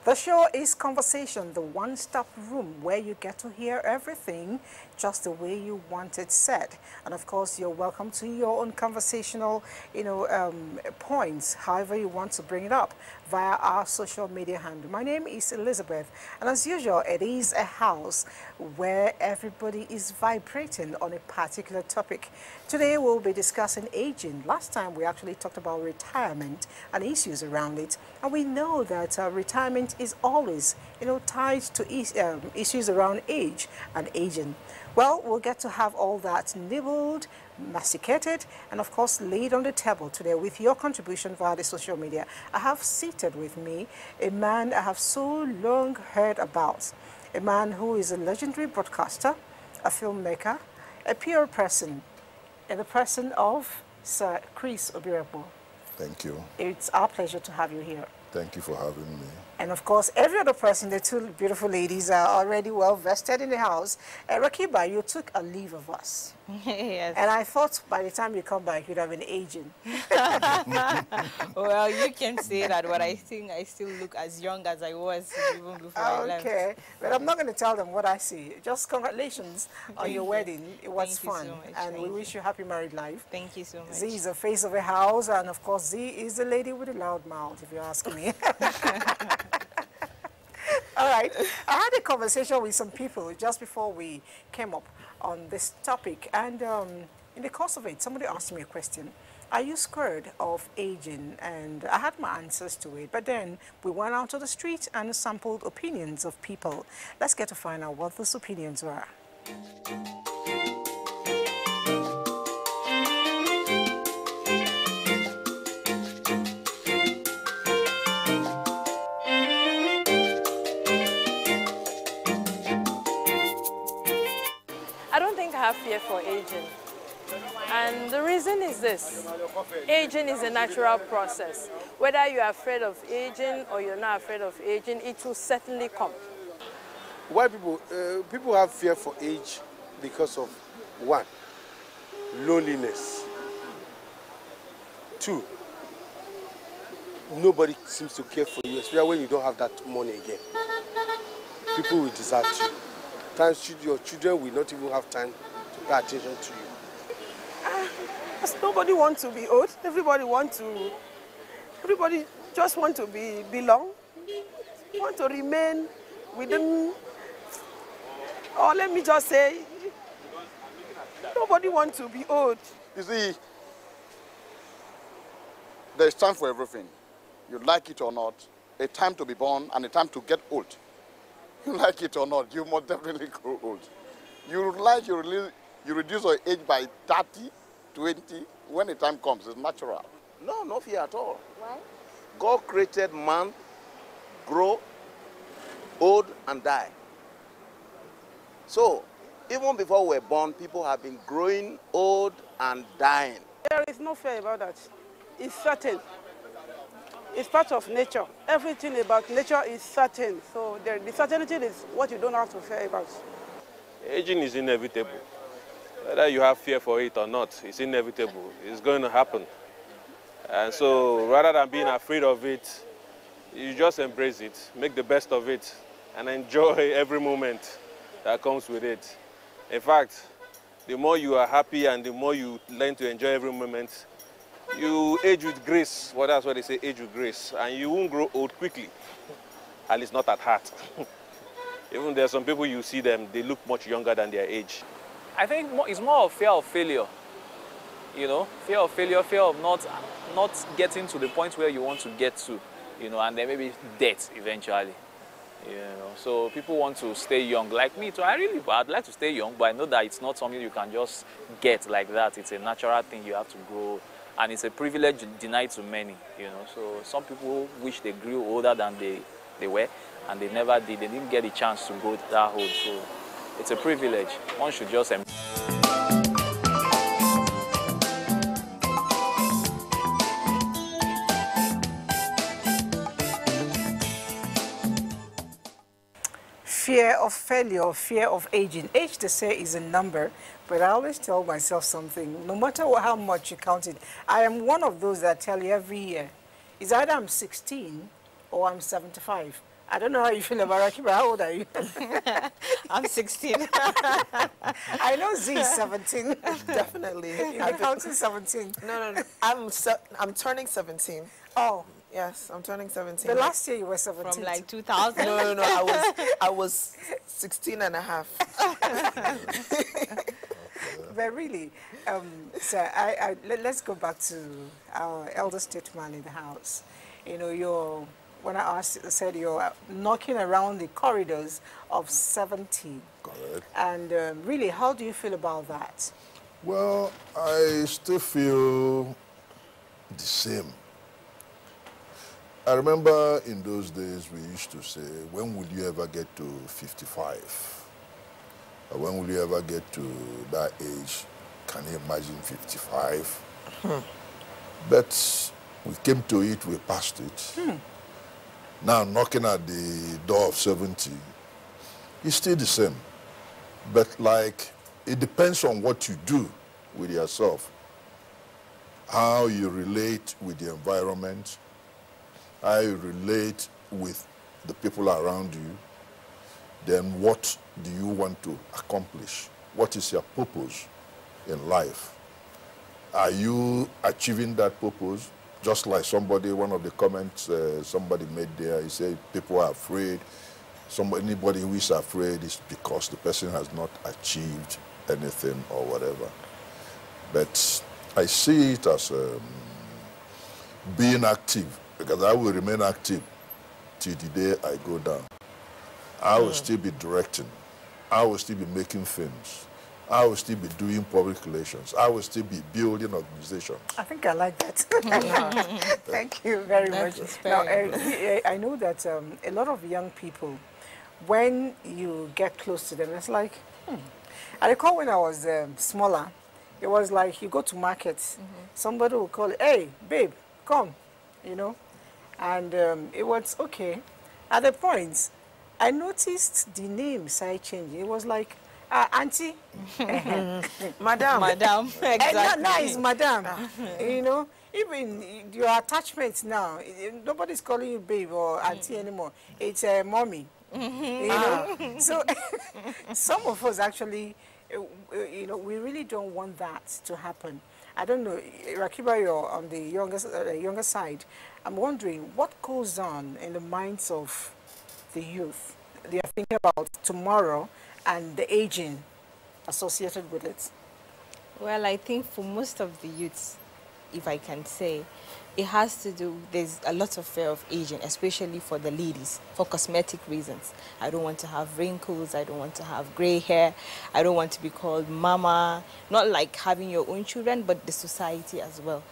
The show is Conversation, the one-stop room where you get to hear everything just the way you want it said. And of course, you're welcome to your own conversational, points, however you want to bring it up via our social media handle. My name is Elizabeth, and as usual, it is a house where everybody is vibrating on a particular topic. Today, we'll be discussing aging. Last time, we actually talked about retirement and issues around it. And we know that retirement is always, tied to issues around age and aging. Well, we'll get to have all that nibbled, masticated, and of course laid on the table today with your contribution via the social media. I have seated with me a man I have so long heard about, a man who is a legendary broadcaster, a filmmaker, a PR person, in the person of Sir Chris Obirepo. Thank you. It's our pleasure to have you here. Thank you for having me. And of course, every other person, the two beautiful ladies are already well vested in the house. Rakiba, you took a leave of us. Yes. And I thought by the time you come back, you'd have been aging. Well, you can say that, but I think I still look as young as I was even before I left. Okay, but I'm not going to tell them what I see. Just congratulations on your wedding. It was fun. So much. And we wish you happy married life. Thank you so much. Z is the face of a house, and of course, Z is the lady with a loud mouth, if you ask me. All right, I had a conversation with some people just before we came up on this topic, and in the course of it, somebody asked me a question. Are you scared of aging? And I had my answers to it, but then we went out to the street and sampled opinions of people. Let's get to find out what those opinions were. I don't think I have fear for aging. And the reason is this. Aging is a natural process. Whether you're afraid of aging or you're not afraid of aging, it will certainly come. Why people have fear for age because of, one, loneliness. Two, nobody seems to care for you, especially when you don't have that money again. People will desert you. Times your children will not even have time to pay attention to you. Nobody wants to be old. Everybody just want to belong, want to remain within, or let me just say, nobody wants to be old. You see, there's time for everything. You like it or not, a time to be born and a time to get old. You like it or not, you must definitely grow old. You reduce your age by 30, 20, when the time comes, it's natural. No, no fear at all. Why? God created man, grow, old, and die. So, even before we were born, people have been growing old and dying. There is no fear about that. It's certain. It's part of nature. Everything about nature is certain. So the certainty is what you don't have to fear about. Aging is inevitable. Whether you have fear for it or not, it's inevitable. It's going to happen. And so rather than being afraid of it, you just embrace it, make the best of it, and enjoy every moment that comes with it. In fact, the more you are happy and the more you learn to enjoy every moment, you age with grace. Well, that's what they say, age with grace. And you won't grow old quickly, at least not at heart. Even there are some people you see them, they look much younger than their age. I think it's more of fear of failure. Fear of failure, fear of not getting to the point where you want to get to, and then maybe death eventually. So people want to stay young. Like me too, I'd like to stay young, but I know that it's not something you can just get like that. It's a natural thing you have to grow, and it's a privilege denied to many, So some people wish they grew older than they were, and they never did. They didn't get a chance to go that old. So it's a privilege. One should just embrace. Fear of failure, fear of aging. Age, they say, is a number, but I always tell myself something. No matter how much you count it, I am one of those that tell you every year, it's either I'm 16 or I'm 75. I don't know how you feel about Rakiba. How old are you? I'm 16. I know Z is 17. Definitely. You're counting 17. No. I'm turning 17. Oh. Yes, I'm turning 17. The last year you were 17. From like 2000. No. I was 16 and a half. But really, sir, let's go back to our elder statesman in the house. You know, when I said you're knocking around the corridors of 70. Correct. And really, how do you feel about that? Well, I still feel the same. I remember in those days we used to say, when will you ever get to 55? Or when will you ever get to that age? Can you imagine 55? But we came to it, we passed it. Now knocking at the door of 70, it's still the same. But like, it depends on what you do with yourself, how you relate with the environment, how you relate with the people around you, then what do you want to accomplish? What is your purpose in life? Are you achieving that purpose? Just like one of the comments somebody made there, he said people are afraid. Anybody who is afraid is because the person has not achieved anything or whatever. But I see it as being active, because I will remain active till the day I go down. I will still be directing. I will still be making films. I will still be doing public relations. I will still be building organizations. I think I like that. Thank you very much. Now, I know that a lot of young people, when you get close to them, it's like, I recall when I was smaller, it was like you go to markets, somebody will call, hey, babe, come, you know, and it was okay. At the point, I noticed the name started changing. It was like, auntie, madam. Madam, exactly. Now it's madam. You know, even your attachments now, nobody's calling you babe or auntie anymore. It's mommy. You know, so some of us actually, you know, we really don't want that to happen. I don't know, Rakiba, you're on the younger side. I'm wondering what goes on in the minds of the youth. They are thinking about tomorrow and the aging associated with it. Well, I think for most of the youths, if I can say, it has to do, there's a lot of fear of aging, especially for the ladies, for cosmetic reasons. I don't want to have wrinkles, I don't want to have gray hair, I don't want to be called mama, not like having your own children, but the society as well.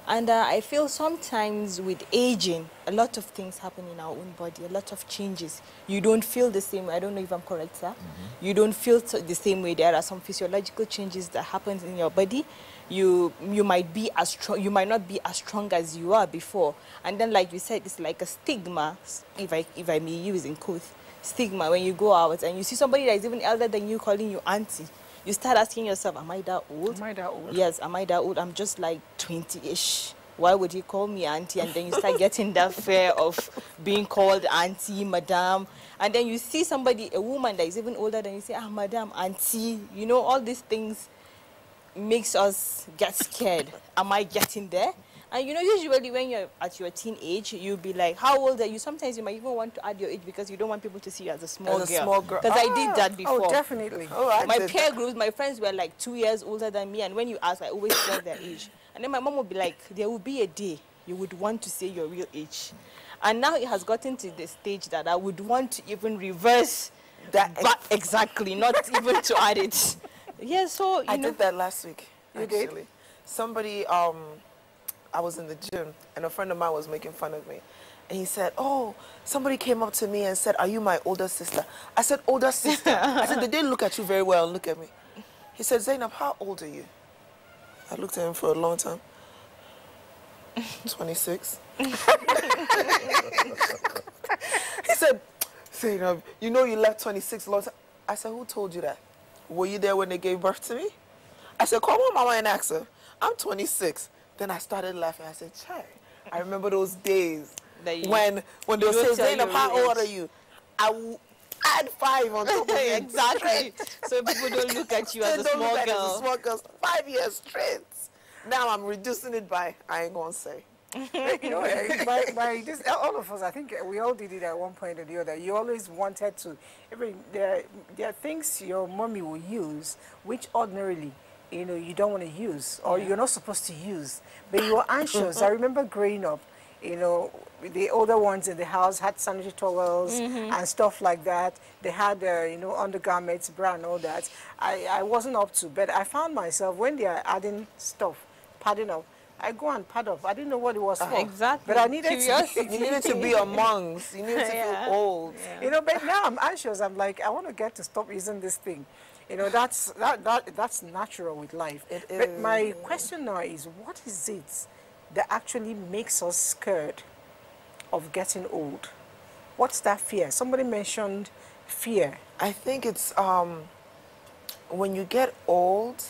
And I feel sometimes with aging, a lot of things happen in our own body, a lot of changes. You don't feel the same way. I don't know if I'm correct, sir. You don't feel the same way. There are some physiological changes that happen in your body. You might be as strong, you might not be as strong as you are before. And then, like you said, it's like a stigma, if I may use in quotes, stigma when you go out and you see somebody that is even elder than you calling you auntie. You start asking yourself, am I that old? Am I that old? Yes, am I that old? I'm just like 20-ish. Why would he call me auntie? And then you start getting that fear of being called auntie, madam. And then you see somebody, a woman that is even older than you, say, madam, auntie. You know, all these things makes us get scared. Am I getting there? And you know, usually when you're at your teenage, you'll be like, how old are you? Sometimes you might even want to add your age because you don't want people to see you as a small girl. Because I did that before. Oh, definitely. My peer groups, my friends were like 2 years older than me, and when you ask, I always tell their age. And then my mom would be like, there will be a day you would want to say your real age. And now it has gotten to the stage that I would want to even reverse that. Exactly, not even to add it. Yeah, so, I did that last week, You actually. did? Somebody, I was in the gym, and a friend of mine was making fun of me. And he said, oh, somebody came up to me and said, are you my older sister? I said, older sister? I said, they didn't look at you very well. Look at me. He said, Zainab, how old are you? I looked at him for a long time. 26. He said, Zainab, you know you left 26 a long time. I said, who told you that? Were you there when they gave birth to me? I said, call my mama and ask her. I'm 26. Then I started laughing. I said, Chai, I remember those days. That you, when they'll say, don't tell Zainab, your how real old are age. you? I will add 5 on top of it. Exactly. So people don't look at you as a Don't small look at it as a girl. small girl. 5 years straight. Now I'm reducing it by, I ain't gonna say. You know, this, all of us, I think we all did it at one point or the other. You always wanted to, there are things your mommy will use, which ordinarily, you know, you don't want to use, or you're not supposed to use, but you were anxious. I remember growing up, you know, the older ones in the house had sanitary towels and stuff like that. They had, you know, undergarments, bra and all that. I wasn't up to, but I found myself, when they are adding stuff, padding up, I go and pad up. I didn't know what it was for. Exactly. But I needed Curiosity. You needed to be amongst. You needed to feel old. You know, but now I'm anxious. I'm like, I want to get to stop using this thing. You know, that's natural with life. But my question now is, what is it that actually makes us scared of getting old? What's that fear? Somebody mentioned fear. I think it's when you get old,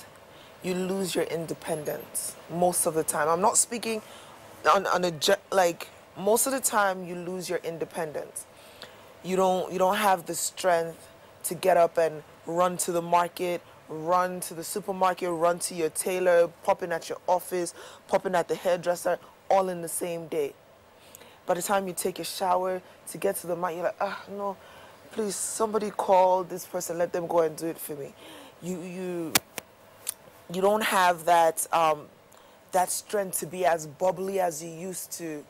you lose your independence most of the time. I'm not speaking on like most of the time you lose your independence. You don't have the strength to get up and run to the market, run to the supermarket, run to your tailor, pop in at your office, pop in at the hairdresser, all in the same day. By the time you take a shower to get to the market, you're like, no, please, somebody call this person, let them go and do it for me. You don't have that that strength to be as bubbly as you used to.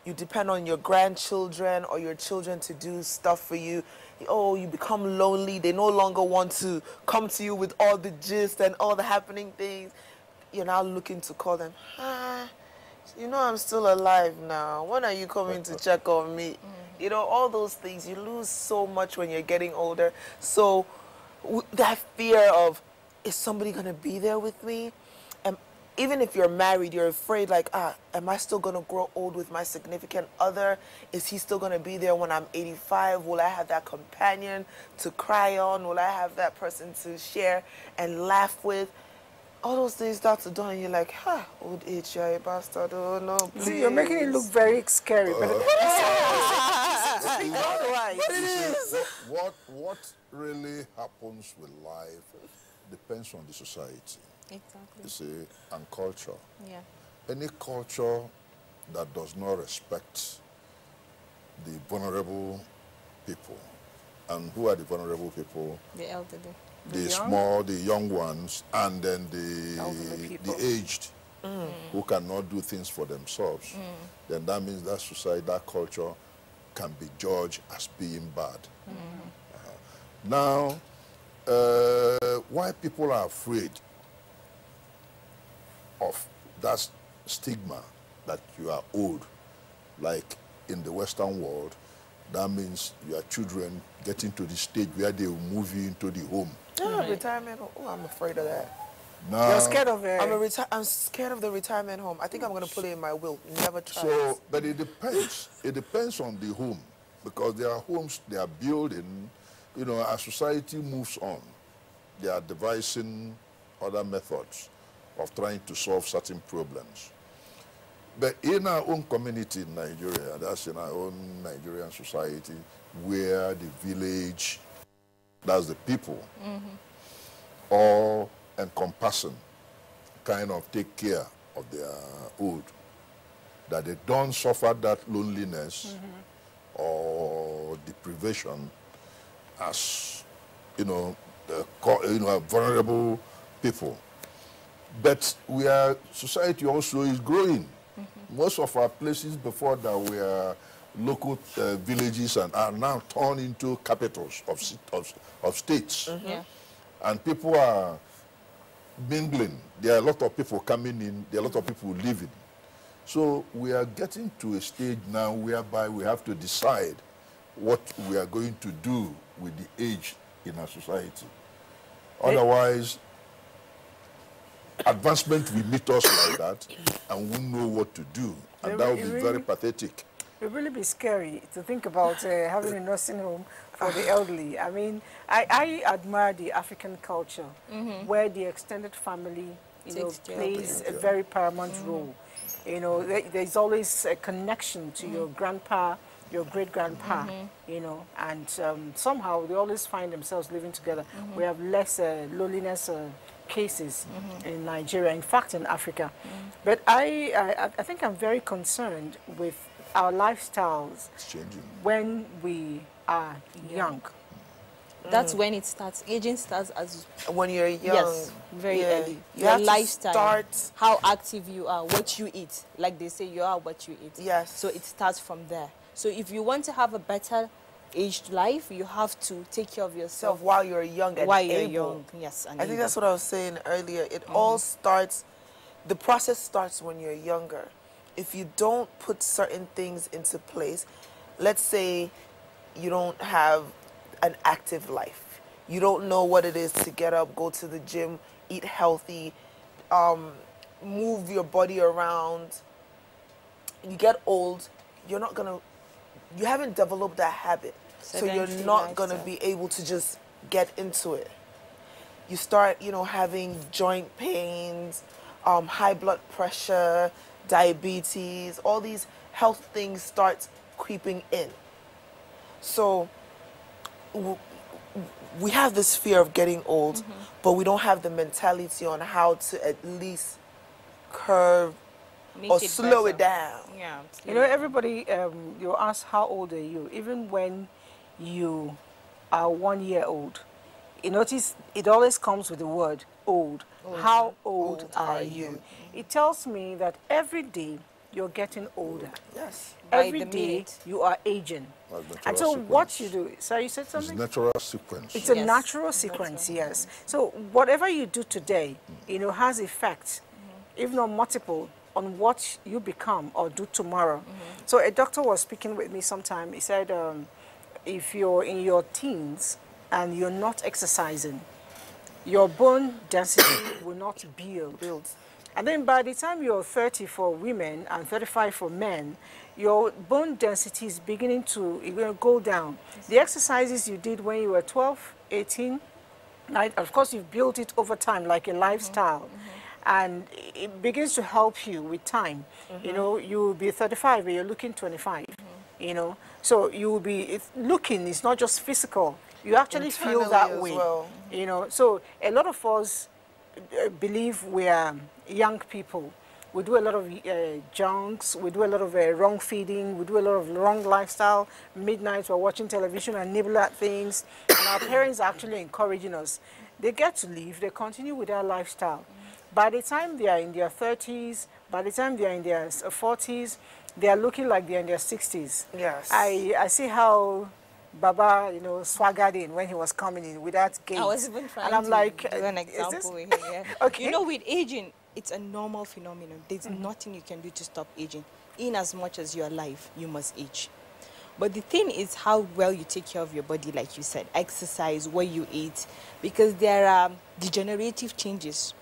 You depend on your grandchildren or your children to do stuff for you. Oh, you become lonely. They no longer want to come to you with all the gist and all the happening things. You're now looking to call them. You know I'm still alive now. When are you coming to check on me? You know, all those things. You lose so much when you're getting older. So that fear of, is somebody going to be there with me? And even if you're married, you're afraid like, am I still going to grow old with my significant other? Is he still going to be there when I'm 85? Will I have that companion to cry on? Will I have that person to share and laugh with? All those things start to dawn, and you're like, old age, you're a bastard. Oh, no, please. See, you're making it look very scary. But what really happens with life depends on the society. Exactly. You see, and culture. Yeah. Any culture that does not respect the vulnerable people, and who are the vulnerable people? The elderly. The young ones, and then the aged, who cannot do things for themselves. Then that means that society, that culture, can be judged as being bad. Now, why people are afraid of that stigma that you are old, like in the Western world, that means your children getting to the stage where they will move you into the home. Retirement home. Oh, I'm afraid of that. Now, you're scared of it. I'm scared of the retirement home. I think I'm going to put it in my will. Never try. So, but it depends. It depends on the home, because there are homes they are building. You know, as society moves on, they are devising other methods of trying to solve certain problems. But in our own community in Nigeria, that's in our own Nigerian society, where the village, that's the people, all encompassing, kind of take care of their old, that they don't suffer that loneliness or deprivation as, vulnerable people. But society also is growing. Most of our places before that were local villages and are now turned into capitals of states. And people are mingling. There are a lot of people coming in. There are a lot of people leaving. So we are getting to a stage now whereby we have to decide what we are going to do with the age in our society. Otherwise, advancement will meet us like that, and we won't know what to do. And that would be very pathetic. It would really be scary to think about having a nursing home for the elderly. I mean, I admire the African culture, where the extended family, plays a very paramount role. You know, there's always a connection to your grandpa, your great-grandpa, you know, and somehow they always find themselves living together. We have less loneliness cases in Nigeria, in fact, in Africa. But I think I'm very concerned with our lifestyles when we are young. That's when it starts. Aging starts as when you're young. Yes, very early. You Your have lifestyle, to start how active you are, what you eat. Like they say, you are what you eat. Yes. So it starts from there. So if you want to have a better aged life, you have to take care of yourself while you're young and while you're able. young. Yes, and I think that's what I was saying earlier. It all starts, the process starts when you're younger. If you don't put certain things into place, let's say you don't have an active life. You don't know what it is to get up, go to the gym, eat healthy, move your body around. You get old, you're not gonna, you haven't developed that habit. So you're not gonna be able to just get into it. You start, you know, having joint pains, high blood pressure, diabetes, all these health things start creeping in. So we have this fear of getting old, but we don't have the mentality on how to at least curb or slow it down. Yeah. You know, everybody, you ask how old are you, even when you are 1 year old. You notice it always comes with the word old. How old are you? It tells me that every day you're getting older. Yes. Every day you are aging. And so what you do, sorry, you said something? It's a natural sequence. It's a natural sequence, yes. So whatever you do today, you know, has effect, if not multiple, on what you become or do tomorrow. So a doctor was speaking with me sometime. He said, if you're in your teens and you're not exercising, your bone density will not build. And then by the time you're 30 for women and 35 for men, your bone density is beginning to go down. The exercises you did when you were 12, 18, of course you've built it over time like a lifestyle. And it begins to help you with time. You know, you'll be 35 but you're looking 25, you know. So you will be looking, it's not just physical. You actually feel that way, you know. So a lot of us believe we are young people. We do a lot of junks, we do a lot of wrong feeding, we do a lot of wrong lifestyle. Midnight we're watching television and nibble at things. And our parents are actually encouraging us. They get to live, they continue with their lifestyle. By the time they are in their 30s, by the time they are in their 40s, they are looking like they're in their 60s. Yes. I see how Baba, you know, swaggered in when he was coming in with that gait. I was even trying and I'm like, do an example with him. Yeah. Okay. You know, with aging, it's a normal phenomenon. There's nothing you can do to stop aging. In as much as you're alive, you must age. But the thing is how well you take care of your body, like you said, exercise, what you eat, because there are degenerative changes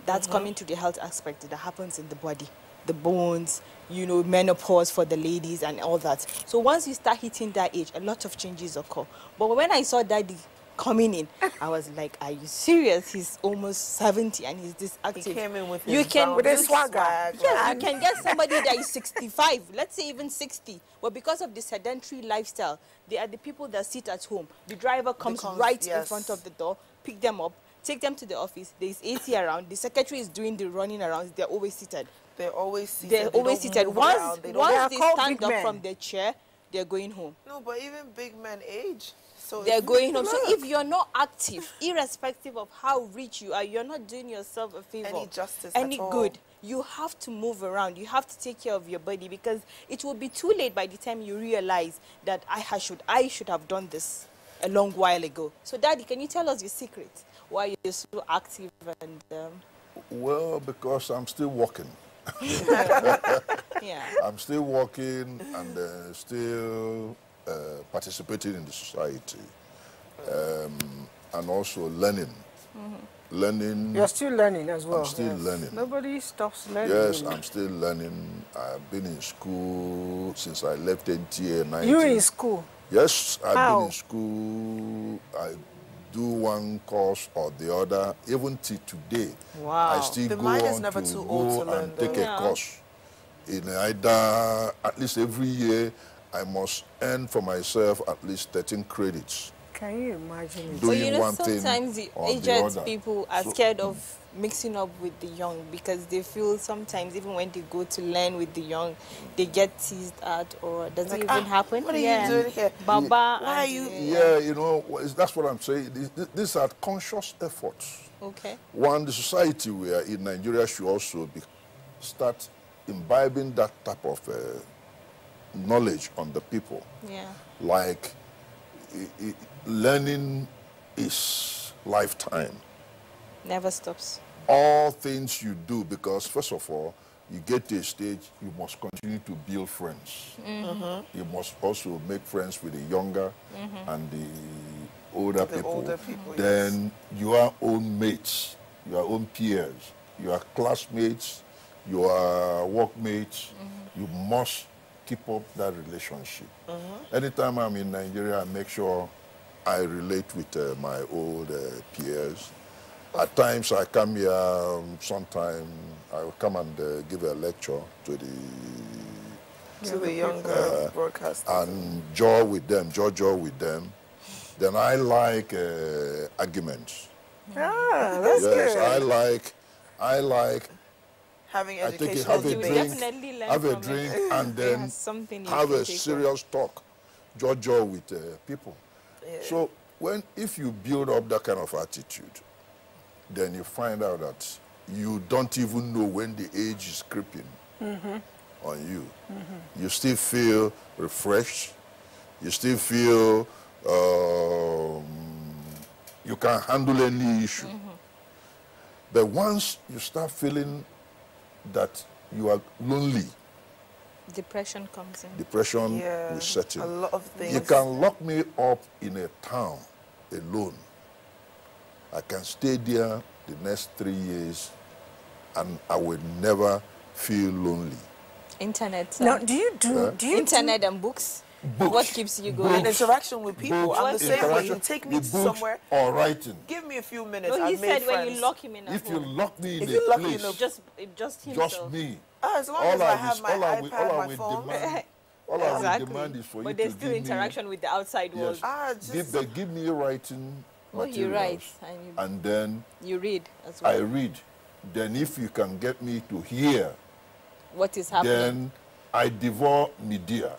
that's coming to the health aspect that happens in the body, the bones, you know, menopause for the ladies and all that. So once you start hitting that age, a lot of changes occur. But when I saw Daddy coming in, I was like, are you serious? He's almost 70 and he's this active. He came in with you his can with his swagger. Yes, you can get somebody that is 65, let's say even 60. But because of the sedentary lifestyle, they are the people that sit at home. The driver comes right in front of the door, pick them up, take them to the office. There's AC around. The secretary is doing the running around. They're always seated. They're always seated. They're always seated. Once they stand up men from their chair, they're going home. No, but even big men age. So they're going home. So if you're not active, irrespective of how rich you are, you're not doing yourself a favor. Any justice any at all. good. You have to move around. You have to take care of your body because it will be too late by the time you realize that I should have done this a long while ago. So, Daddy, can you tell us your secret? Why you're so active and... Well, because I'm still working. Yeah. I'm still working and still participating in the society and also learning. Learning. You're still learning as well. I'm still learning. Nobody stops learning. Yes, I'm still learning. I've been in school since I left NTA 19. You in school? Yes, I've been in school. I do one course or the other. Even till today, wow. I still the go mind is on never to too old go to learn, and take a course. in either, at least every year, I must earn for myself at least 13 credits. Can you imagine it? But you Doing know, one thing sometimes the or the aged other. people are scared of mixing up with the young because they feel sometimes even when they go to learn with the young, they get teased at, or does it even happen? What are you doing here? Baba, Why are you? Yeah, you know, that's what I'm saying. These are conscious efforts. Okay. One, the society we are in Nigeria should also start imbibing that type of knowledge on the people. Yeah. Like, learning is lifetime. Never stops. All things you do, because first of all, you get to a stage, you must continue to build friends. You must also make friends with the younger and the older people. Then your own mates, your own peers, your classmates, your workmates, you must keep up that relationship. Anytime I'm in Nigeria, I make sure I relate with my old peers. At times I come here, sometime I will come and give a lecture to the younger broadcasters. And jaw with them. Then I like arguments. That's yes, good. I like having have educational a debates. drink, and then have a serious talk, jaw with people. Yeah. So if you build up that kind of attitude, then you find out that you don't even know when the age is creeping on you. You still feel refreshed. You still feel you can handle any issue. But once you start feeling that you are lonely, depression comes in. Depression will set in. A lot of things. You can lock me up in a town alone. I can stay there the next 3 years and I will never feel lonely. Internet. Now, do you internet and books? What keeps you going? And interaction with people. I'm the same way. You take me to somewhere. Or writing. Give me a few minutes. No, he said when you lock him in a If home. you lock me in If a you lock place, me in just himself. just me. As long as I have my iPad, my phone. All I will demand is for but you there's to still give interaction me, with the outside world. give me writing materials, he writes and then you read as well. I read. Then if you can get me to hear what is happening, then I devour media.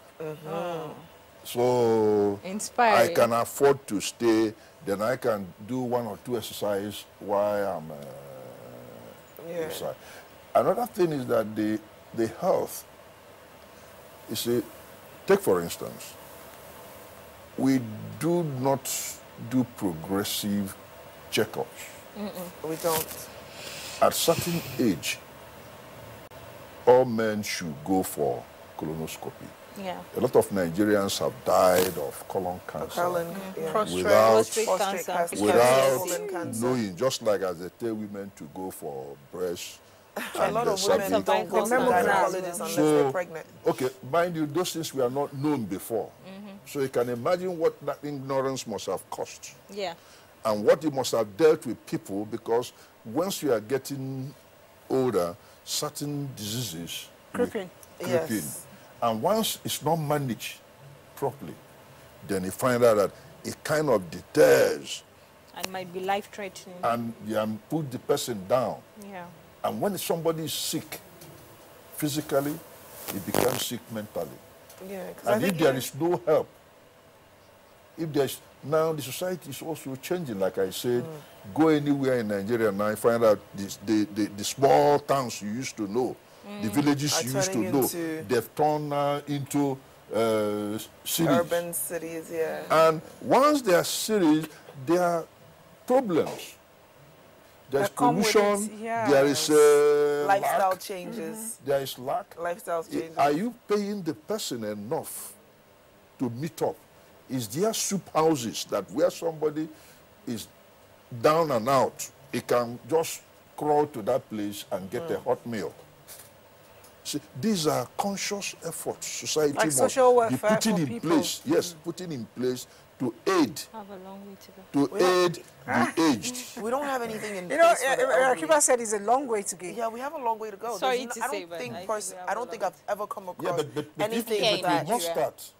So inspiring. I can afford to stay. Then I can do 1 or 2 exercises while I'm inside. Another thing is that the health. You see, take for instance, we do not do progressive checkups. We don't. At certain age, all men should go for colonoscopy. Yeah. A lot of Nigerians have died of colon cancer without knowing, just like as they tell women to go for breast. A lot of women don't go to gynecologists unless they're pregnant. Okay, mind you, those things were not known before. So you can imagine what that ignorance must have cost. Yeah. And what it must have dealt with people, because once you are getting older, certain diseases creeping. In. And once it's not managed properly, then you find out that it kind of deters. And might be life-threatening. And put the person down. Yeah. And when somebody is sick physically, he becomes sick mentally. Yeah, and if there is no help, now the society is also changing, like I said. Go anywhere in Nigeria now, find out the small towns you used to know, the villages you used to know, they've turned into cities. Urban cities, yeah. And once they are cities, there are problems. There's pollution, there is lifestyle lack, changes. there is lack. Lifestyle changes. Are you paying the person enough to meet up? Is there soup houses that where somebody is down and out, he can just crawl to that place and get a hot meal? See, these are conscious efforts society like must social be welfare putting for in people. place. Yes, putting in place to aid, Have a long way to go. to aid the aged. We don't have anything in You know, place for the elderly. Rakiba said it's a long way to go. Yeah, we have a long way to go. Sorry There's to I say, don't but think I think we have I a don't think long I've ever come across Yeah, but anything here we in that. must Nigeria. start.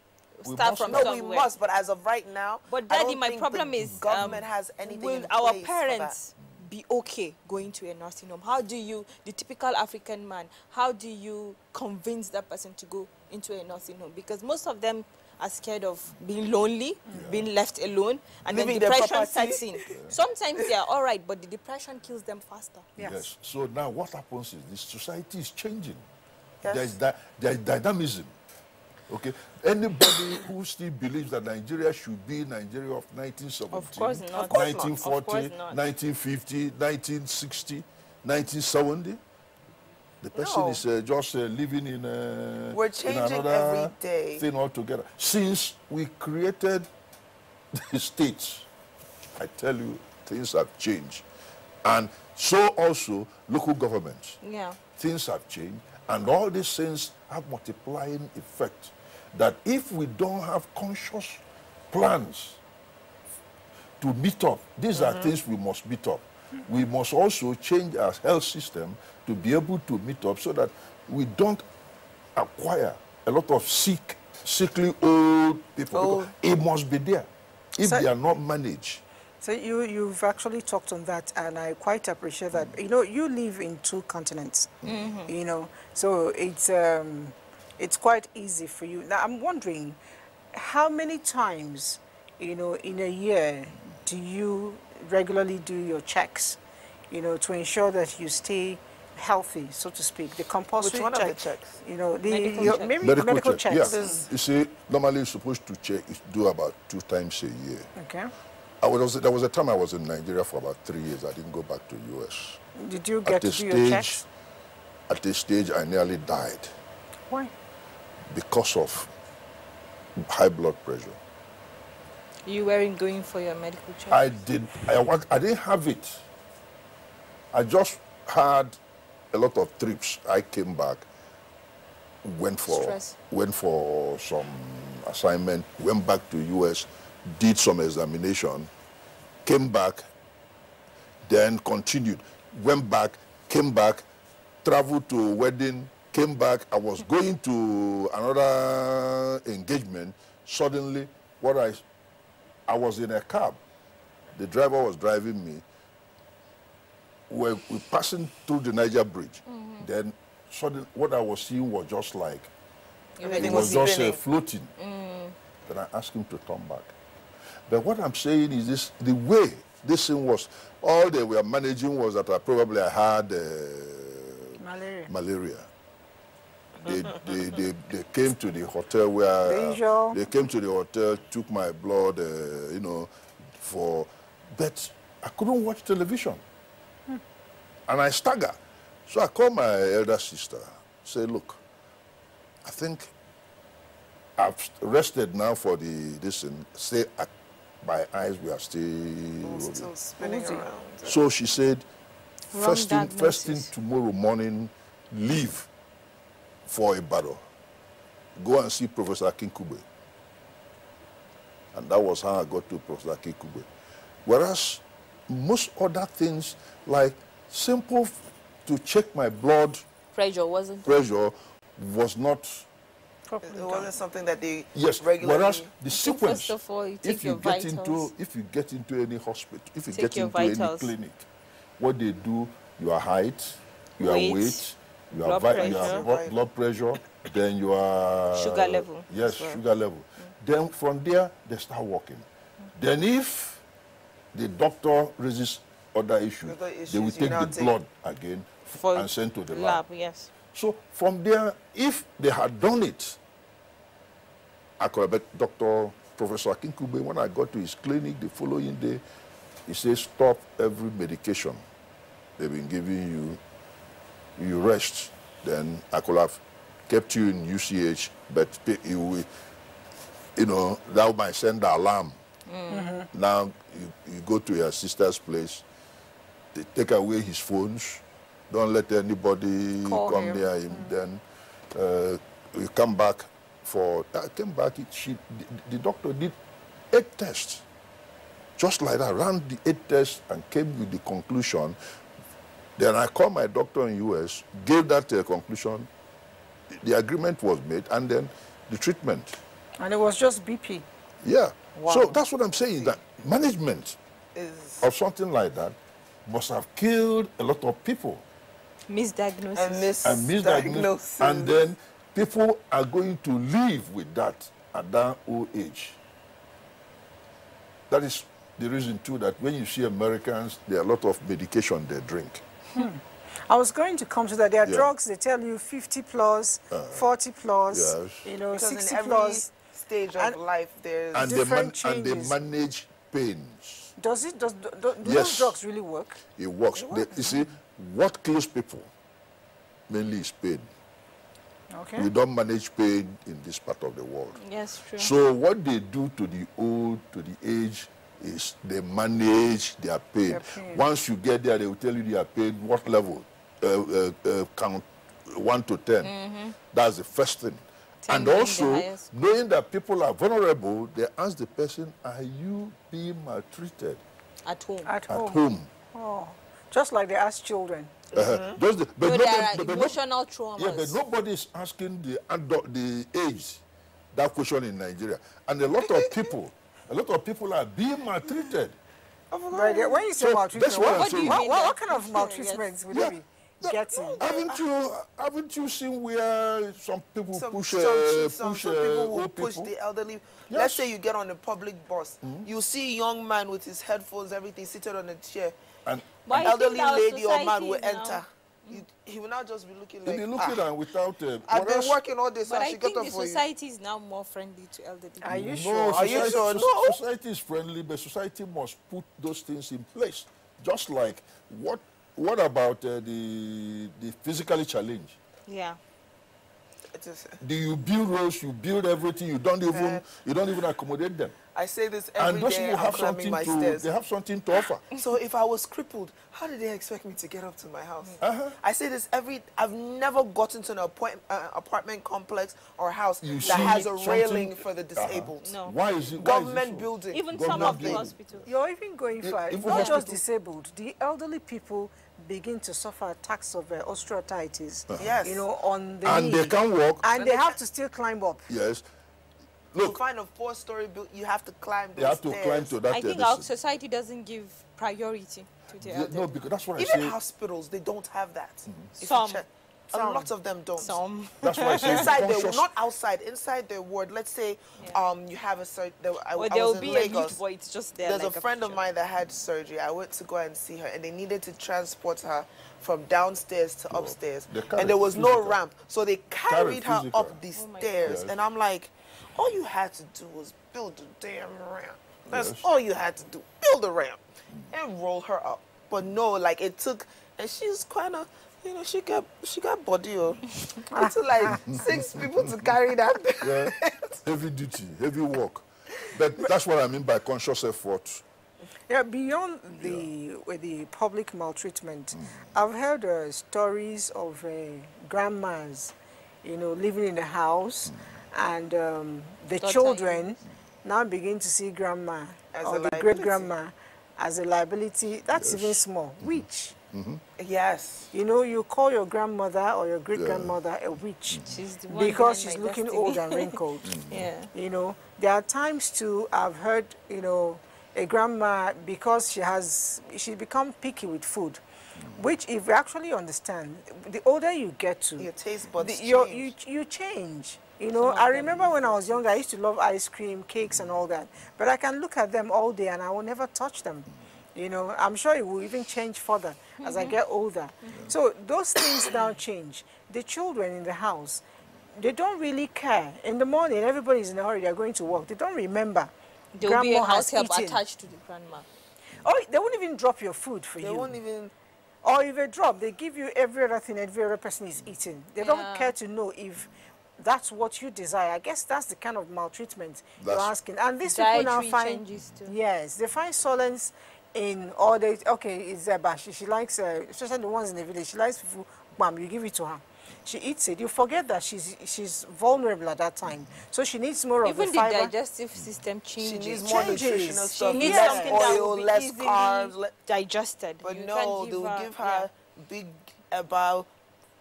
We Start must from start. No, we somewhere. must, but as of right now, But I Daddy, don't my think problem the is government has anything will in our place for that. parents be okay going to a nursing home? How do you, the typical African man, how do you convince that person to go into a nursing home? Because most of them are scared of being lonely, being left alone, and Leaving then their depression property. sets in. Sometimes they are all right, but the depression kills them faster. Yes. So now what happens is this society is changing. Yes. There's dynamism. Okay. Anybody who still believes that Nigeria should be Nigeria of 1970, Of course not. Of course not. 1940, Of course not. 1950, 1960, 1970, the person No. is just living in We're in changing another every day. thing altogether. Since we created the states, I tell you, things have changed. And so also local governments. Yeah. Things have changed, and all these things have multiplying effect. That if we don't have conscious plans to meet up, these are things we must meet up. We must also change our health system to be able to meet up so that we don't acquire a lot of sickly old people. Because it must be there if So- they are not managed. So you've actually talked on that, and I quite appreciate that. You know, you live in 2 continents, you know, so it's quite easy for you. Now, I'm wondering, how many times, you know, in a year do you regularly do your checks, you know, to ensure that you stay healthy, so to speak, the compulsory Which one of the checks? checks? You know, Medical your, check. maybe Medical check, checks. yeah. You see, normally you're supposed to do about 2 times a year. Okay. There was a time I was in Nigeria for about 3 years. I didn't go back to US. Did you get to do your checks? At a stage, I nearly died Why? because of high blood pressure. You weren't going for your medical check? I didn't have it. I just had a lot of trips. I came back, went for some assignment, went back to US, did some examination, came back, then continued, went back, came back, traveled to a wedding, came back. I was going to another engagement. Suddenly, I was in a cab. The driver was driving me. We're passing through the Niger Bridge. Then suddenly, what I was seeing was just like, Everything it was just spinning. floating. Then I asked him to turn back. But what I'm saying is this, the way this thing was, all they were managing was that I had malaria. They came to the hotel where they came to the hotel, took my blood, you know, but I couldn't watch television. And I staggered. So I called my elder sister, say, look, I think I've rested now for this and say my eyes were Still spinning around. So she said, first thing diagnosis. tomorrow morning, leave for a battle. Go and see Professor Kinkube. And that was how I got to Professor Kinkube. Whereas most other things, like simple to check my blood Pressure wasn't pressure, was not. It wasn't something that they Yes, regularly... whereas the sequence, First of all, you take if your you get vitals. if you get into any hospital, if you Take get your into any vitals. clinic, what they do, your height, your Weight, weight, your blood pressure. blood pressure, then your Sugar level Yes, as well. sugar level. Then from there they start working. Then if the doctor raises other issues, Other they issues, will you take now the take- blood again and send to the lab. Yes. So from there, if they had done it, I could have bet Dr. Professor Akinkube, when I got to his clinic the following day, he said, stop every medication they've been giving you, you rest. Then I could have kept you in UCH, but you know, that might send the alarm. Now you go to your sister's place, they take away his phones, don't let anybody Call come him. near him. Then you come back I came back, the doctor did 8 tests. Just like that, ran the 8 tests and came with the conclusion. Then I called my doctor in US, gave that conclusion, the agreement was made, and then the treatment. And it was just BP. Yeah. Wow. So that's what I'm saying, that management of something like that must have killed a lot of people. Misdiagnosis. And misdiagnosis. And then people are going to live with that at that old age. That is the reason, too, that when you see Americans, there are a lot of medication they drink. I was going to come to that. There are drugs, they tell you 50 plus, 40 plus, you know, because 60 in every plus. stage of life, there's different changes. And they manage pains. Do those drugs really work? It works. You see, what kills people mainly is pain. Okay. We don't manage pain in this part of the world. Yes, true. So what they do to the old, to the age, is they manage their pain. Once you get there, they will tell you their pain, what level, count 1 to 10. That's the first thing. And also, knowing that people are vulnerable, they ask the person, are you being maltreated? At home. At home. Oh, just like they ask children. But emotional traumas. Yeah, but nobody is asking the age that question in Nigeria. And a lot of people are being maltreated. Right, when you say maltreatment, what kind of maltreatment would it be? Haven't you seen where some people push the elderly? Yes. Let's say you get on a public bus, you see a young man with his headphones, everything, seated on a chair. And an elderly lady or man will enter. He will not just be looking like, and without... I've been working all this, but I should get up for you. But I think the society is now more friendly to elderly people. Are you sure? Are you sure? No. Society is friendly, but society must put those things in place. Just like, what about the physically challenged? Yeah. Do you build roads, you build everything, you don't even accommodate them. I say this every day. They have something to offer. So if I was crippled, how did they expect me to get up to my house? I say this I've never gotten to an apartment complex or house that has a railing for the disabled. No. Why is it? Government building. Even some of the hospitals. You're even going far. Not just disabled. The elderly people begin to suffer attacks of osteoarthritis. Yes. You know, on the knee. They can't walk. And they have to still climb up. Yes. Look, to find a 4-story building, you have to climb those stairs. You have to climb to that. I think our society doesn't give priority to the elderly. No, because that's what I say. Even hospitals, they don't have that. Some. A lot of them don't. Some. That's why I say inside their, not outside, inside their ward. Let's say you have a surgery. I was in Lagos. Boy, it's just there. There's like a friend of mine that had surgery. I went to go and see her, and they needed to transport her from downstairs to upstairs, and there was no ramp, so they carried her up the stairs. And I'm like, all you had to do was build a damn ramp. That's all you had to do. Build a ramp and roll her up. But no, like it took, and she's kind of, you know, she got body. It took like 6 people to carry that. Yeah. Heavy duty, heavy work. But that's what I mean by conscious effort. Yeah, beyond the public maltreatment, I've heard stories of grandmas, you know, living in the house, and the children now begin to see grandma or the great-grandma as a liability. That's even small. Witch. Yes. You know, you call your grandmother or your great-grandmother a witch because she's looking old and wrinkled. You know, there are times too, I've heard, you know, a grandma, because she become picky with food, which if you actually understand, the older you get to, your taste buds you change. You know, I remember when I was younger, I used to love ice cream, cakes and all that, but I can look at them all day and I will never touch them. You know, I'm sure it will even change further as I get older. So those things now change. The children in the house, they don't really care. In the morning, everybody's in a hurry, they're going to work. They don't remember. There will be a house help attached to the grandma. Oh, they won't even drop your food for you. They won't even... Or if they drop, they give you every other thing every other person is eating. They don't care to know if that's what you desire. I guess that's the kind of maltreatment you're asking. And these people now find... Yes, they find solace in all the... Okay, it's Zeba. She likes... especially the ones in the village. She likes fufu. Bam, you give it to her. she eats it, you forget that she's vulnerable at that time. So she needs more of the Even the fiber. digestive system changes. She needs more nutritional stuff. She needs less something that will oil, be less easily carbs. digested. But You no, can't they give will her, give her big about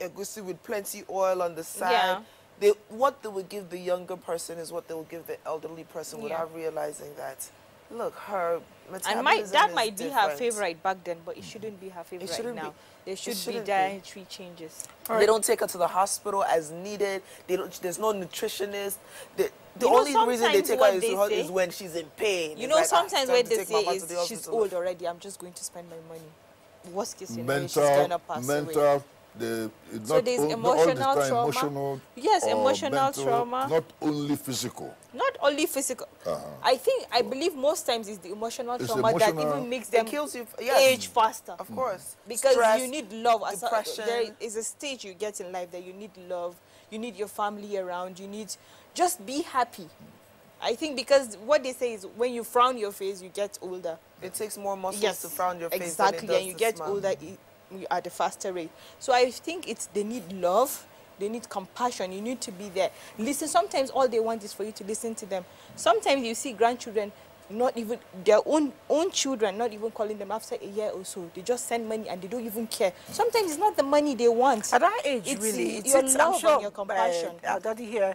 egusi with plenty oil on the side. What they would give the younger person is what they will give the elderly person without realizing that, look, her metabolism that is might be different. her favorite back then, but it shouldn't be her favorite now. There should be dietary changes. They don't take her to the hospital as needed. There's no nutritionist. The only reason they take her is when she's in pain. You know, sometimes what they say is, she's old already, I'm just going to spend my money. Worst case scenario, she's going to pass away. So there's emotional trauma. Yes, emotional trauma. Not only physical. Not only physical. I believe most times it's the emotional trauma that even makes them age faster. Of course. Because stress, you need love. depression. There is a stage you get in life that you need love. You need your family around. You need just be happy. I think because what they say is when you frown your face, you get older. It takes more muscles to frown your face. Exactly, than it does and you to get smile. older at a faster rate. So I think they need love, they need compassion. You need to be there. Listen. Sometimes all they want is for you to listen to them. Sometimes you see grandchildren, not even their own children, not even calling them after a year or so. They just send money and they don't even care. Sometimes it's not the money they want. At that age, it's really, your love I'm sure, and your compassion. Our daddy here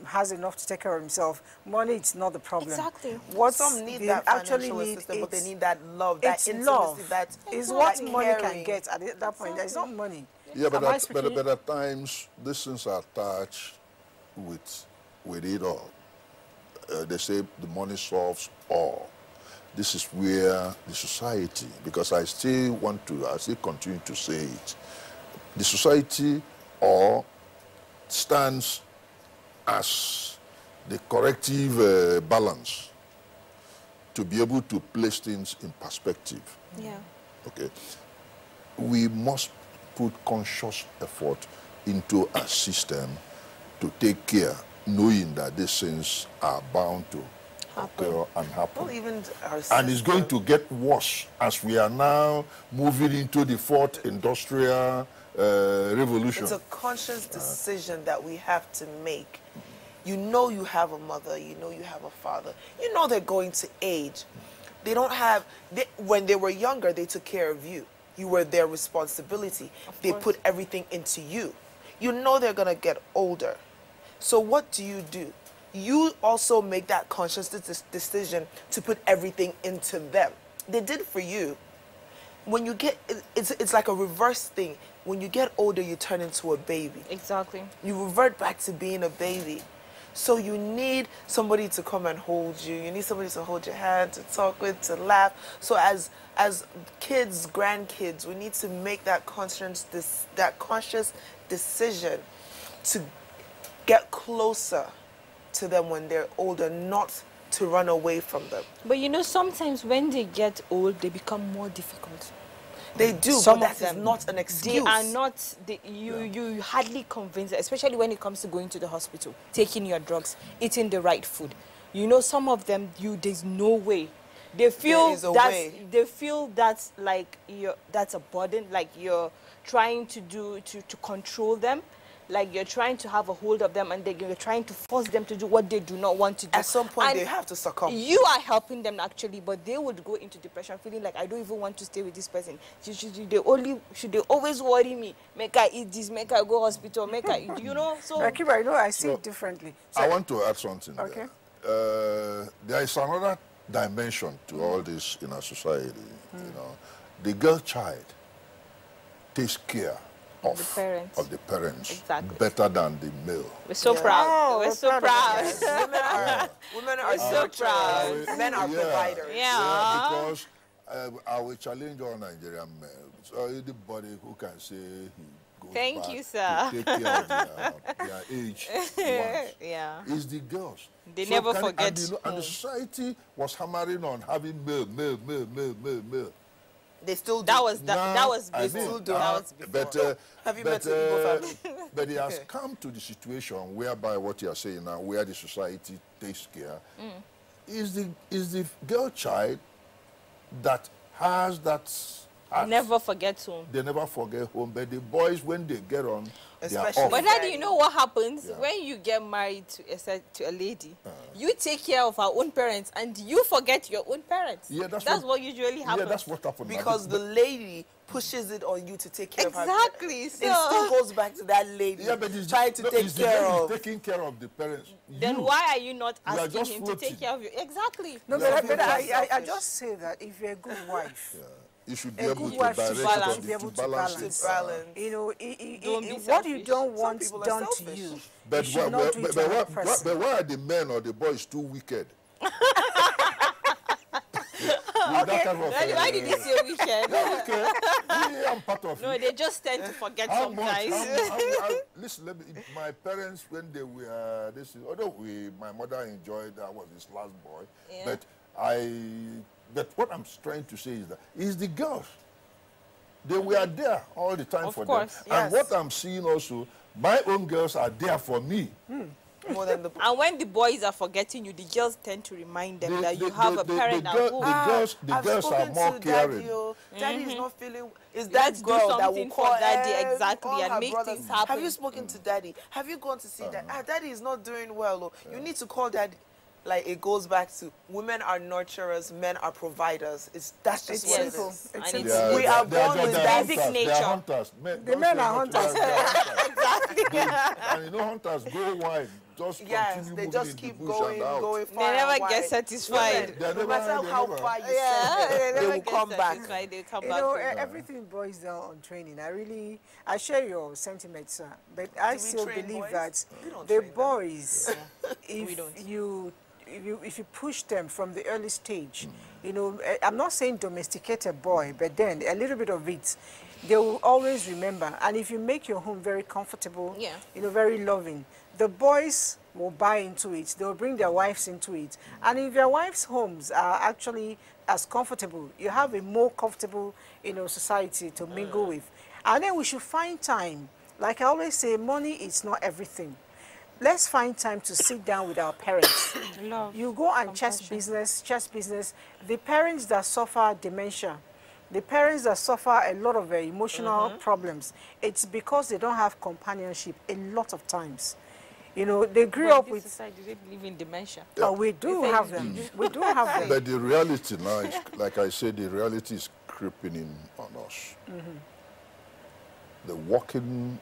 has enough to take care of himself. Money is not the problem. Exactly. What some need they that actually financial need assistance, but they need that love, that intimacy, love. that is what that money caring. can get at that point. It's not money. Yeah, but at times these things are attached with it all. They say the money solves all. This is where the society, because I still continue to say it, the society stands as the corrective balance to be able to place things in perspective. Yeah. Okay. We must put conscious effort into a system to take care, knowing that these things are bound to occur and happen. Well, even our and it's going to get worse as we are now moving into the fourth industrial revolution. It's a conscious decision that we have to make. You know you have a mother, you know you have a father, you know they're going to age. They don't have, when they were younger, they took care of you. You were their responsibility. They put everything into you. You know they're going to get older. So what do? You also make that conscious decision to put everything into them. They did for you. When you get, it's like a reverse thing. When you get older, you turn into a baby. Exactly. You revert back to being a baby. So you need somebody to come and hold you. You need somebody to hold your hand, to talk with, to laugh. So as kids, grandkids, we need to make that conscious decision to get closer to them when they're older, not to run away from them. But you know, sometimes when they get old, they become more difficult. They do, Some but of that is them, not an excuse. They are not, you hardly convince, especially when it comes to going to the hospital, taking your drugs, eating the right food. You know, some of them, there's no way. They feel that's like that's a burden, like you're trying to control them. Like you're trying to have a hold of them and you're trying to force them to do what they do not want to do. At some point, they have to succumb. You are helping them actually, but they would go into depression feeling like, I don't even want to stay with this person. Should they always worry me? Make I eat this, make I go hospital, make I, you know? So Akiba, you know, I see it differently. So, I want to add something okay. there. There is another dimension to all this in our society. You know, the girl child takes care of the parents exactly. better than the male. We're so proud. Oh, we're so proud. Women are so proud. Men are providers. Yeah, because I will challenge all Nigerian men. So anybody who can say he goes Thank back you, sir. to take care of their age once. Yeah. It's the girls. They never forget. And the society was hammering on having male. They still do. That was before. But have you met the Igbo family? But it has come to the situation whereby what you are saying now, where the society takes care, is the girl child that has that Never forget home. They never forget home. But the boys, when they get on, they are Especially off. But Daddy, you know what happens Yeah. when you get married to a lady? You take care of her own parents and you forget your own parents. Yeah, that's what usually happens. Yeah, that's what happened. Because the lady pushes it on you to take care of her. Exactly. It still goes back to that lady Yeah, but it's trying to take it's the care lady of. taking care of the parents. Then why are you not You are asking just him to floating. take care of you? Exactly. No, Yeah. but I just say that if you're a good wife, You should be a able good to wife direct should it, be able to balance. Balance. You know, Don't be what you selfish. don't want people are done to selfish. you, But you should not do it to another person. but why are the men or the boys too wicked? Okay. Why did you say wicked? Okay, yeah, I'm part of No, it. they just tend to forget How much? sometimes. Listen, my parents, when they were, although my mother enjoyed, I was his last boy, Yeah. but what I'm trying to say is that it's the girls. They were there all the time Of for course, them. yes. And what I'm seeing also, my own girls are there for me. More than the And when the boys are forgetting you, the girls tend to remind them that you have a parent at home. The girls are more caring. Daddy, oh. Daddy is not feeling. Is Let's that do girl that will something call for Daddy, all exactly, and her make brothers. things happen. Have you spoken to Daddy? Have you gone to see Daddy? Daddy is not doing well. Oh. You need to call Daddy. Like it goes back to women are nurturers, men are providers. That's just what it simple. is. And It's it's simple. We are born with basic hunters. They nature. are hunters. The men are hunters. Exactly. And you know, hunters go wide. Just Yes, continue they moving just in keep the bush going, and out. going They far. never and get wide. satisfied. They No never- matter they how never- far you Yeah, send them, they never will get come back. satisfied. They come You back. know, home. everything boils down on training. I share your sentiments, sir. But I Do we still train believe boys? that We don't the train them. boys, We don't. if you push them from the early stage, you know, I'm not saying domesticate a boy, but then a little bit of it, they will always remember. And if you make your home very comfortable, Yeah. you know, very loving, the boys will buy into it. They'll bring their wives into it. And if your wives' homes are actually as comfortable, you have a more comfortable, you know, society to mingle with. And then we should find time. Like I always say, money is not everything. Let's find time to sit down with our parents. Love, You go and chest business. The parents that suffer dementia, the parents that suffer a lot of emotional problems, it's because they don't have companionship a lot of times. You know, they grew But up in with, this society, they believe in dementia. oh, we do have them. We do have them. But the reality now is, like I said, the reality is creeping in on us. The working,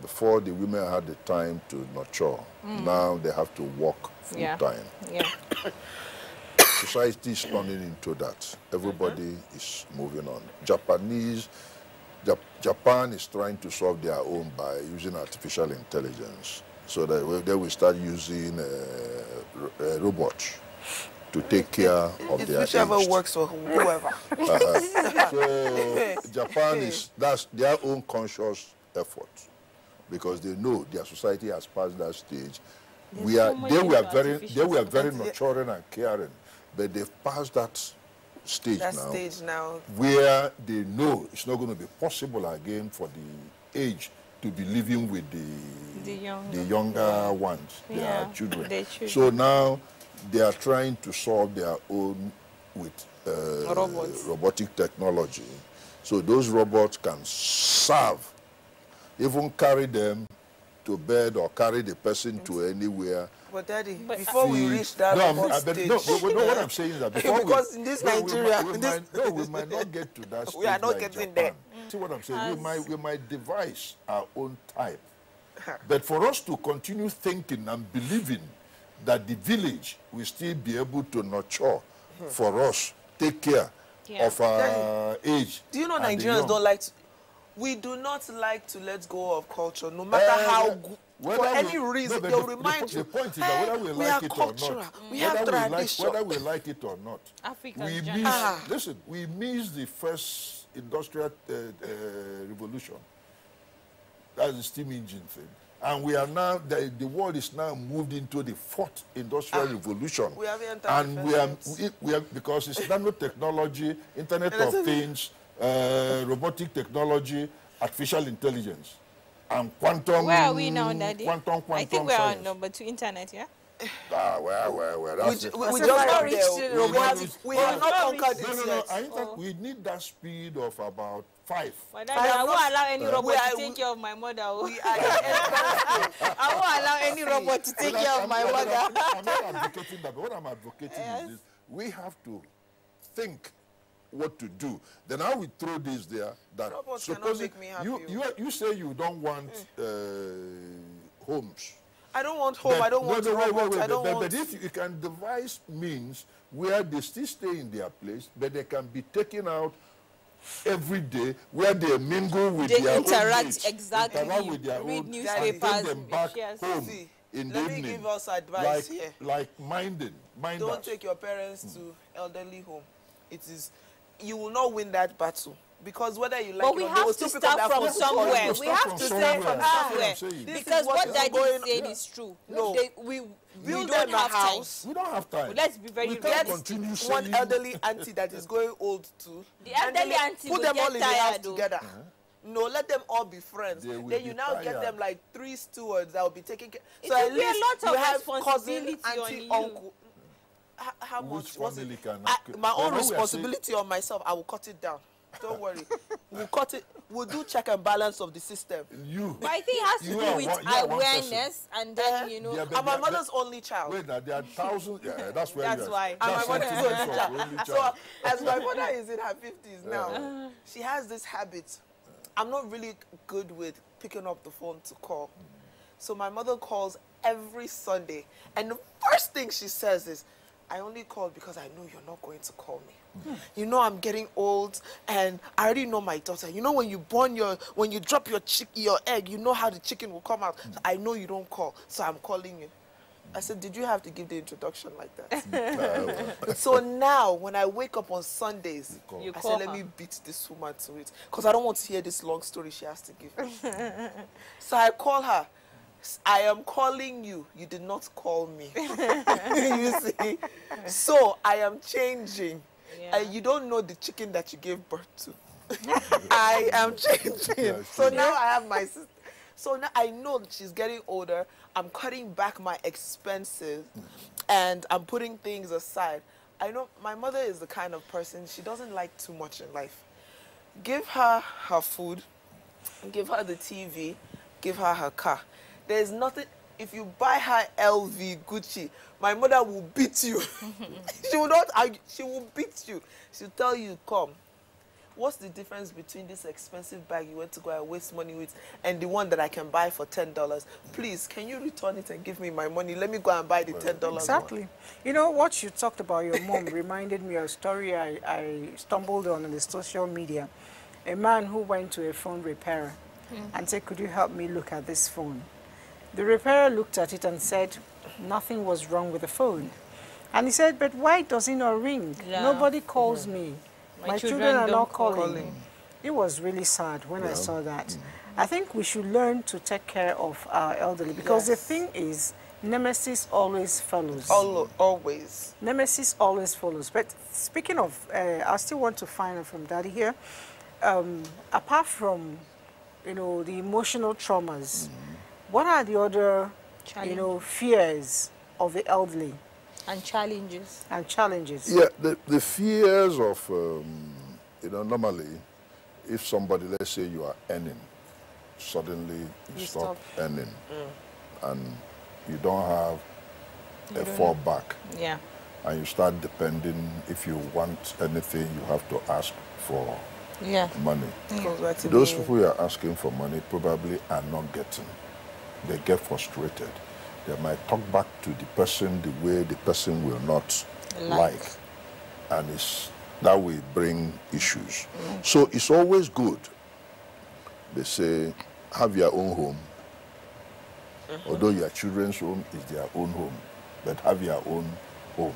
before the women had the time to nurture, now they have to work full Yeah. time. Yeah. Society is turning into that. Everybody is moving on. Japan is trying to solve their own by using artificial intelligence. So that they will start using robots to take care of It's their whichever aged. works for whoever. So Japan that's their own conscious effort, because they know their society has passed that stage. so much They into were artificial very nurturing and caring, but they've passed that stage That now, stage now. where they know it's not going to be possible again for the age to be living with the younger ones, Yeah, their children. their children. So now they are trying to solve their own with Robots. robotic technology. So those robots can serve, even carry them to bed or carry the person to anywhere. But Daddy, before we Feed- reach that no, robot but stage, no, what I'm saying is that before because in this Nigeria, we might not get to that stage. We are not like getting Japan. there. See what I'm saying? We might devise our own type. But for us to continue thinking and believing that the village will still be able to nurture for us, take care of our age. do you know and the Nigerians young. don't like to, we do not like to let go of culture, no matter how good. Whether For we- any reason, but they'll the remind you. The point is that whether we we like are it cultural. or not, We have tradition. whether we like it or not, African we giant. miss. Listen, we miss the first industrial revolution. That's the steam engine thing, and we are now the world is now moved into the fourth industrial revolution. We have entered and the we are because it's nanotechnology, Internet of Things, robotic technology, artificial intelligence. And quantum. Where are we now, Daddy? Quantum I think we're science. on number 2 internet, yeah? Well. We just not there. We have not conquered No, it no. yet. I think we need that speed of about 5. But I won't allow any robot to take care of my mother. I won't allow any robot to take care of my mother. I'm not advocating that, but what I'm advocating is this. We have to think what to do. Then I will throw this there. That robots cannot make me happy. You say you don't want homes. I don't want home. I don't want robots. I don't want. But if you can devise means where they still stay in their place, but they can be taken out every day, where they mingle with their own mates, exactly. interact with their Read own, newspapers, and take them back home see. in the Let me evening. give us advice here. Like minding. Don't take your parents to elderly home. It is, you will not win that battle. Because whether you like but we it or have not, to start from somewhere. We have to start from somewhere. Because what Daddy is saying is true. No. We build don't them have a house. We don't have time. Well, let's be very realistic. One elderly auntie that is going old too. The elderly auntie put will them get all in the house tired together. No, let them all be friends. Then you now get them like 3 stewards that will be taking care. So at least a lot you of have responsibility cousin, on auntie, you. uncle. How much was it? My own responsibility on myself, I will cut it down. Don't worry. We'll cut it. We'll do check and balance of the system. But I think it has to do with awareness and then, you know. I'm my mother's only child. Wait, now there are thousands. Yeah, that's where that's why. I'm my mother's only child. So as my mother is in her 50s now, she has this habit. I'm not really good with picking up the phone to call. So my mother calls every Sunday. And the first thing she says is, I only called because I know you're not going to call me. You know I'm getting old, and I already know my daughter. You know when you drop your egg, you know how the chicken will come out. So I know you don't call, so I'm calling you. I said, did you have to give the introduction like that? So now, when I wake up on Sundays, I said, let me beat this woman to it, because I don't want to hear this long story she has to give me. So I call her. I am calling you. You did not call me. You see? So I am changing. Yeah. You don't know the chicken that you gave birth to. I am changing. So now I have my sister. So now I know that she's getting older. I'm cutting back my expenses and I'm putting things aside. I know my mother is the kind of person, she doesn't like too much in life. Give her her food, give her the TV, give her her car. There's nothing, if you buy her LV, Gucci, my mother will beat you. She will not argue, she will beat you. She'll tell you, come. What's the difference between this expensive bag you went to go and waste money with and the one that I can buy for $10? Please, can you return it and give me my money? Let me go and buy the $10 Exactly. one. You know, what you talked about your mom reminded me of a story I stumbled on the social media. A man who went to a phone repairer and said, could you help me look at this phone? The repairer looked at it and said, nothing was wrong with the phone. And he said, but why does it not ring? Yeah. Nobody calls me. My children are not calling. It was really sad when I saw that. I think we should learn to take care of our elderly because the thing is, nemesis always follows. Always. Nemesis always follows. But speaking of, I still want to find out from Daddy here, apart from, you know, the emotional traumas, what are the other, you know, fears of the elderly? And challenges. And challenges. Yeah, the fears of, you know, normally, if somebody, let's say you are earning, suddenly you stop earning, and you don't have a fallback. Yeah. And you start depending, if you want anything, you have to ask for money. Those people you are asking for money probably are not getting. They get frustrated. They might talk back to the person the way the person will not like. And that will bring issues. So it's always good. They say, have your own home. Although your children's home is their own home, but have your own home.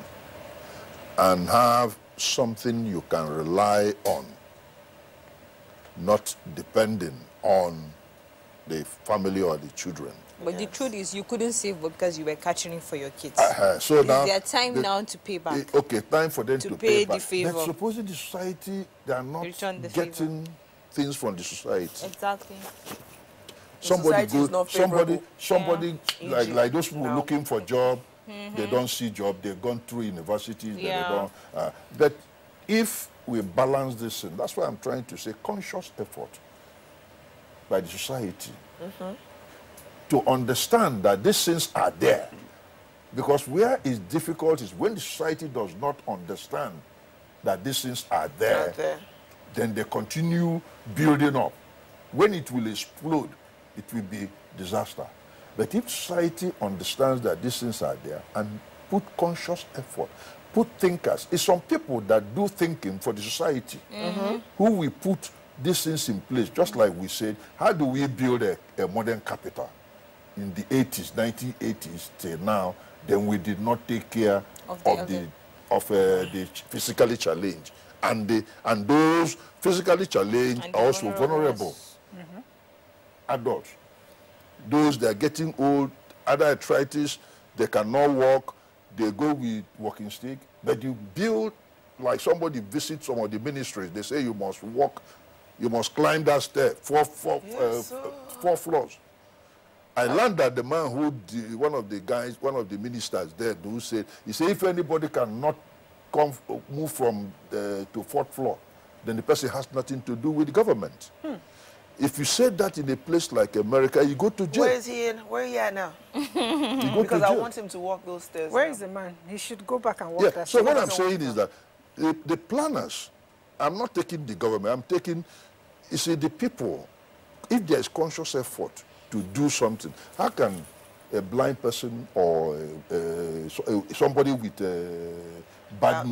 And have something you can rely on, not depending on the family or the children. But the truth is, you couldn't save because you were catching for your kids. So now, it's their time now to pay back. Okay, time for them to pay back. The favor. But supposing the society, they are not getting things from the society. Exactly. Somebody like those people looking for job, They don't see job. They've gone through universities. They Yeah. don't. But if we balance this, and that's why I'm trying to say conscious effort by the society to understand that these things are there. Because where it's difficult is when the society does not understand that these things are there, then they continue building up. When it will explode, it will be disaster. But if society understands that these things are there and put conscious effort, put thinkers, it's some people that do thinking for the society who will put these things in place, just like we said, how do we build a modern capital? In the 80s, 1980s till now, then we did not take care of the physically challenged. And those physically challenged are also vulnerable. Adults. Those that are getting old, other arthritis, they cannot walk, they go with walking stick. But you build, like somebody visits some of the ministries, they say you must walk, you must climb that stair, four floors. I learned that the man who, one of the ministers there, who said, he said, if anybody cannot move from to 4th floor, then the person has nothing to do with the government. If you say that in a place like America, you go to jail. Where is he in? Where are you at now? You go Because to I jail. want him to walk those stairs. Where now. is the man? He should go back and walk that. So what stairs. I'm saying is that the planners, I'm not taking the government, I'm taking, you see, the people, if there is conscious effort to do something, how can a blind person or somebody with bad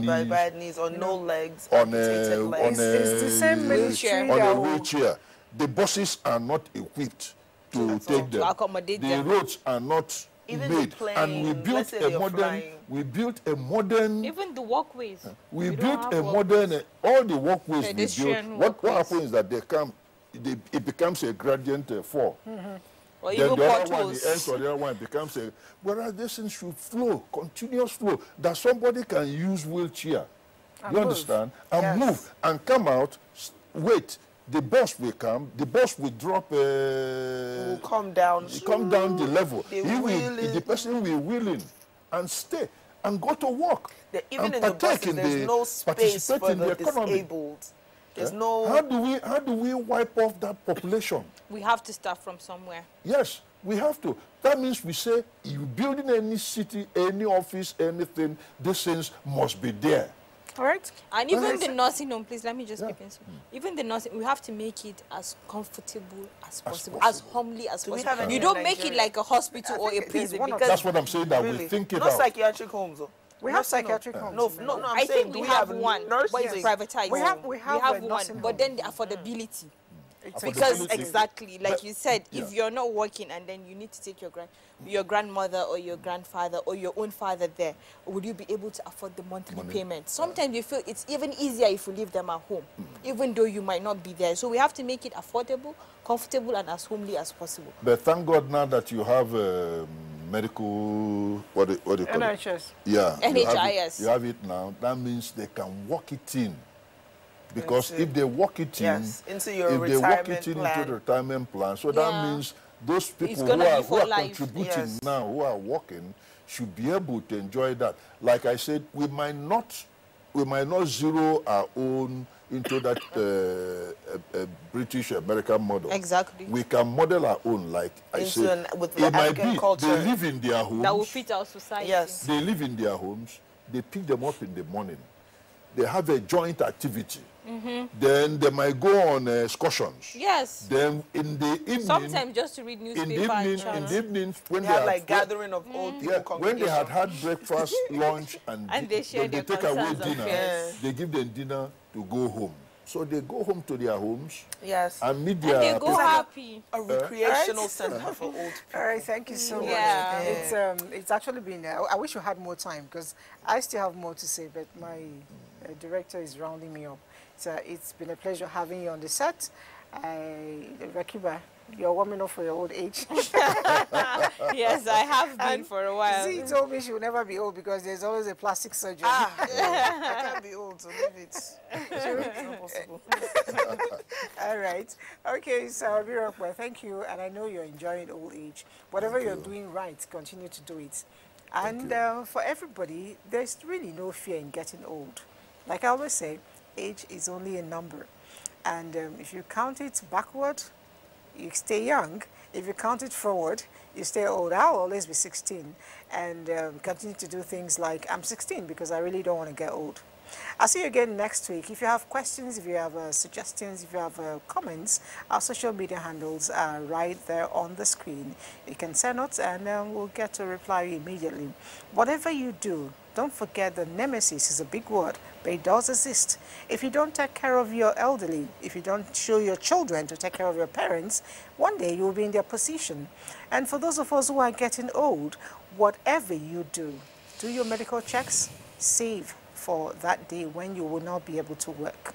knees or no legs, on amputated legs. It's the same military on that a will- wheelchair, the buses are not equipped to take them. To accommodate the them. roads are not Even made, the and we plane, built let's say a they're modern. flying. We built a modern. Even the walkways. We don't built have a walkways. modern. All the walkways we built. Pedestrian What walkways. happens is that it becomes a gradient fall. Or Then even the other one, potholes. the ends of the other one becomes a. Whereas this thing should flow, continuous flow, that somebody can use wheelchair. You understand? And move and come out. Wait. The bus will come. The bus will drop. Will come down. Come down the level. They The person will wheel in and stay and go to work. Even and in the partake buses, in there's no space participate for in the economy. disabled. There's no. How do we wipe off that population? We have to start from somewhere. Yes, we have to. That means we say, you building any city, any office, anything, these things must be there. All right. And even the nursing home, please, let me just peep in. Even the nursing, we have to make it as comfortable as possible, as homely as we possible. have any You in don't make it Nigeria? like a hospital or a think there's prison one of because That's what I'm saying, that we think it Not out. psychiatric homes, though. We have psychiatric homes. No, I'm I saying think do we have one, nurses? but it's privatized. We have a one, nursing but home. then the affordability. Because Because exactly, like you said, Yeah. if you're not working and then you need to take your grandmother or your grandfather or your own father there, would you be able to afford the monthly payment? Sometimes you feel it's even easier if you leave them at home, even though you might not be there. So we have to make it affordable, comfortable, and as homely as possible. But thank God now that you have medical, what do you call it? NHS. Yeah. NHIS. You have it now. That means they can walk it in. Because if they walk it in, into your if they walk retirement it plan. into the retirement plan, so that means those people gonna be who for are life. contributing now, who are working, should be able to enjoy that. Like I said, we might not zero our own into that British American model. Exactly. We can model our own, like I Into said. with It might African be culture. they live in their homes. That will fit our society. Yes. They live in their homes. They pick them up in the morning. They have a joint activity. Then they might go on excursions. Yes. Then in the evening, Sometimes just to read in newspaper. the and evening, channels. when They they have are like gathering of old people yeah, when they congregation. had breakfast, lunch, and they share they their take away concerns and dinner. fears. They give them dinner to go home. So they go home to their homes Yes. and meet And their they go people. happy. A recreational center for old people. All right, thank you so much. Yeah. It's actually been. I wish we had more time because I still have more to say, but my director is rounding me up. So it's been a pleasure having you on the set. Rakiba, you're warming up for your old age. Yes, I have been for a while. She told me she will never be old because there's always a plastic surgery. I can't be old, so leave it. It's not possible. All right. Okay, so Birakwa, thank you. And I know you're enjoying old age. Whatever you're doing right, continue to do it. And for everybody, there's really no fear in getting old. Like I always say, age is only a number. And if you count it backward, you stay young. If you count it forward, you stay old. I'll always be 16 and continue to do things like I'm 16 because I really don't want to get old. I'll see you again next week. If you have questions, if you have suggestions, if you have comments, our social media handles are right there on the screen. You can send us and we'll get to reply immediately. Whatever you do, don't forget that nemesis is a big word, but it does exist. If you don't take care of your elderly, if you don't show your children to take care of your parents, one day you'll be in their position. And for those of us who are getting old, whatever you do your medical checks, save for that day when you will not be able to work.